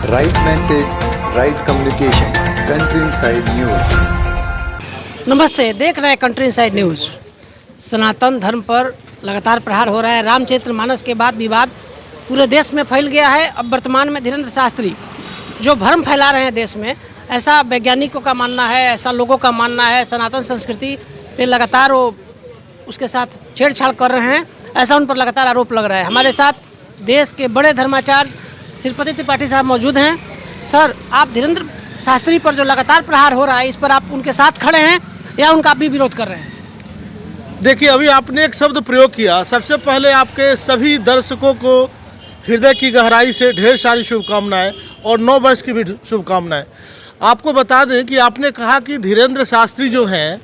Right message, right communication, country inside news. नमस्ते, देख रहे हैं कंट्री इनसाइड न्यूज़। सनातन धर्म पर लगातार प्रहार हो रहा है। रामचरितमानस के बाद विवाद पूरे देश में फैल गया है। अब वर्तमान में धीरेन्द्र शास्त्री जो भ्रम फैला रहे हैं देश में, ऐसा वैज्ञानिकों का मानना है, ऐसा लोगों का मानना है। सनातन संस्कृति पे लगातार वो उसके साथ छेड़छाड़ कर रहे हैं, ऐसा उन पर लगातार आरोप लग रहा है। हमारे साथ देश के बड़े धर्माचार्य श्रीपति त्रिपाठी साहब मौजूद हैं। सर, आप धीरेन्द्र शास्त्री पर जो लगातार प्रहार हो रहा है, इस पर आप उनके साथ खड़े हैं या उनका आप भी विरोध कर रहे हैं? देखिए, अभी आपने एक शब्द प्रयोग किया। सबसे पहले आपके सभी दर्शकों को हृदय की गहराई से ढेर सारी शुभकामनाएं और 9 वर्ष की भी शुभकामनाएं। आपको बता दें कि आपने कहा कि धीरेन्द्र शास्त्री जो हैं,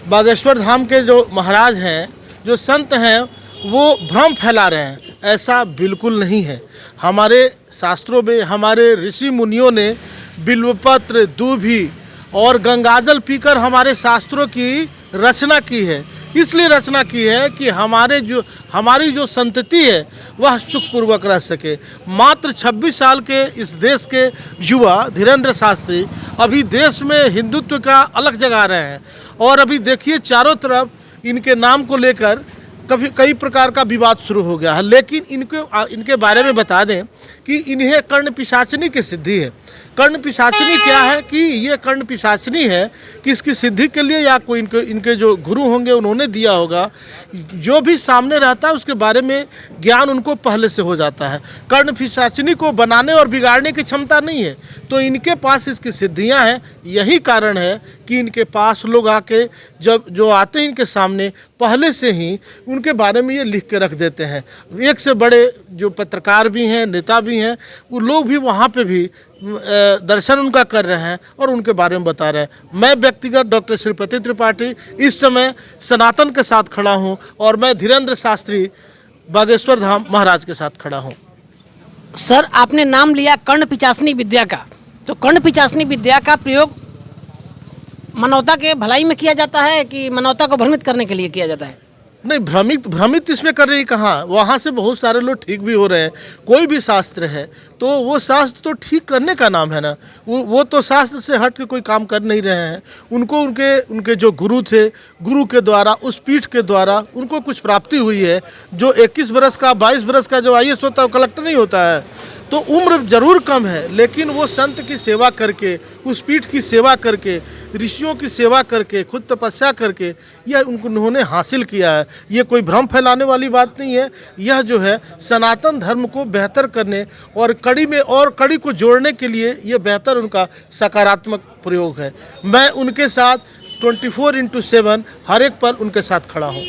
बागेश्वर धाम के जो महाराज हैं, जो संत हैं, वो भ्रम फैला रहे हैं। ऐसा बिल्कुल नहीं है। हमारे शास्त्रों में हमारे ऋषि मुनियों ने बिल्वपत्र, दूभी और गंगाजल पीकर हमारे शास्त्रों की रचना की है। इसलिए रचना की है कि हमारी जो संतति है वह सुखपूर्वक रह सके। मात्र 26 साल के इस देश के युवा धीरेन्द्र शास्त्री अभी देश में हिंदुत्व का अलग जगा रहे हैं। और अभी देखिए, चारों तरफ इनके नाम को लेकर कई प्रकार का विवाद शुरू हो गया है। लेकिन इनके बारे में बता दें कि इन्हें कर्ण पिशाचिनी की सिद्धि है। कर्ण पिशाचिनी क्या है कि ये कर्ण पिशाचिनी है कि इसकी सिद्धि के लिए या कोई इनके जो गुरु होंगे उन्होंने दिया होगा। जो भी सामने रहता है उसके बारे में ज्ञान उनको पहले से हो जाता है। कर्ण पिशाचिनी को बनाने और बिगाड़ने की क्षमता नहीं है, तो इनके पास इसकी सिद्धियां हैं। यही कारण है कि इनके पास लोग आके जो आते हैं इनके सामने, पहले से ही उनके बारे में ये लिख के रख देते हैं। एक से बड़े जो पत्रकार भी हैं, नेता भी हैं, वो लोग भी वहाँ पे भी दर्शन उनका कर रहे हैं और उनके बारे में बता रहे हैं। मैं व्यक्तिगत डॉक्टर श्रीपति त्रिपाठी इस समय सनातन के साथ खड़ा हूं और मैं धीरेन्द्र शास्त्री बागेश्वर धाम महाराज के साथ खड़ा हूं। सर, आपने नाम लिया कर्ण पिशाचिनी विद्या का, तो कर्ण पिशाचिनी विद्या का प्रयोग मानवता के भलाई में किया जाता है कि मानवता को भ्रमित करने के लिए किया जाता है? नहीं, भ्रमित इसमें कर रही कहाँ। वहाँ से बहुत सारे लोग ठीक भी हो रहे हैं। कोई भी शास्त्र है तो वो शास्त्र तो ठीक करने का नाम है ना। वो तो शास्त्र से हट के कोई काम कर नहीं रहे हैं। उनको उनके जो गुरु थे, गुरु के द्वारा, उस पीठ के द्वारा उनको कुछ प्राप्ति हुई है। जो 21 बरस का, 22 बरस का जो IAS होता है वो कलेक्टर नहीं होता है। तो उम्र जरूर कम है, लेकिन वो संत की सेवा करके, उस पीठ की सेवा करके, ऋषियों की सेवा करके, खुद तपस्या करके यह उन्होंने हासिल किया है। ये कोई भ्रम फैलाने वाली बात नहीं है। यह जो है सनातन धर्म को बेहतर करने और कड़ी को जोड़ने के लिए ये बेहतर उनका सकारात्मक प्रयोग है। मैं उनके साथ 24/7 हर एक पल उनके साथ खड़ा हूँ।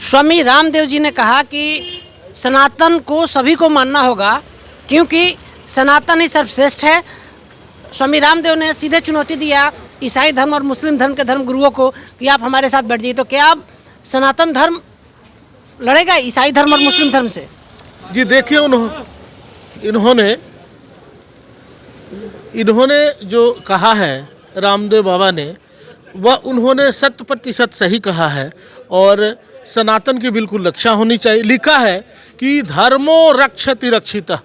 स्वामी रामदेव जी ने कहा कि सनातन को सभी को मानना होगा क्योंकि सनातन ही सर्वश्रेष्ठ है। स्वामी रामदेव ने सीधे चुनौती दिया ईसाई धर्म और मुस्लिम धर्म के धर्म गुरुओं को कि आप हमारे साथ बैठ जाइए। तो क्या अब सनातन धर्म लड़ेगा ईसाई धर्म और मुस्लिम धर्म से? जी देखिए, इन्होंने जो कहा है रामदेव बाबा ने, वह उन्होंने 100% सही कहा है और सनातन की बिल्कुल रक्षा होनी चाहिए। लिखा है कि धर्मो रक्षति रक्षितः।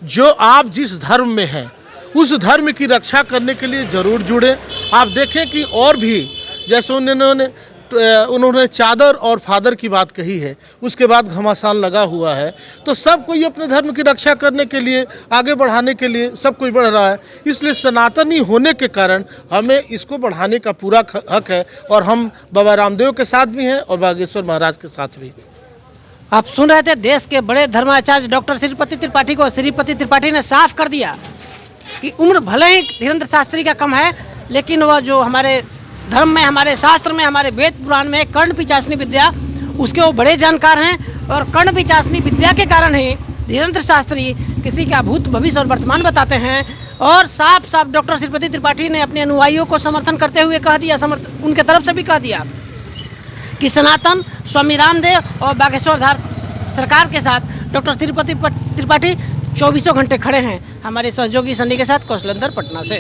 जो आप जिस धर्म में हैं उस धर्म की रक्षा करने के लिए ज़रूर जुड़े। आप देखें कि और भी जैसे उन्होंने चादर और फादर की बात कही है, उसके बाद घमासान लगा हुआ है। तो सब कोई अपने धर्म की रक्षा करने के लिए, आगे बढ़ाने के लिए सब कोई बढ़ रहा है। इसलिए सनातनी होने के कारण हमें इसको बढ़ाने का पूरा हक है और हम बाबा रामदेव के साथ भी हैं और बागेश्वर महाराज के साथ भी। आप सुन रहे थे देश के बड़े धर्माचार्य डॉक्टर श्रीपति त्रिपाठी को। श्रीपति त्रिपाठी ने साफ कर दिया कि उम्र भले ही धीरेन्द्र शास्त्री का कम है, लेकिन वह जो हमारे धर्म में, हमारे शास्त्र में, हमारे वेद पुराण में कर्ण पिशाचिनी विद्या, उसके वो बड़े जानकार हैं। और कर्ण पिशाचिनी विद्या के कारण ही धीरेन्द्र शास्त्री किसी का भूत, भविष्य और वर्तमान बताते हैं। और साफ साफ डॉक्टर श्रीपति त्रिपाठी ने अपने अनुयायियों को समर्थन करते हुए कह दिया, उनके तरफ से भी कह दिया कि सनातन, स्वामी रामदेव और बागेश्वर धाम सरकार के साथ डॉक्टर श्रीपति त्रिपाठी 24 घंटे खड़े हैं। हमारे सहयोगी सन्नी के साथ कौशलेंद्र पटना से।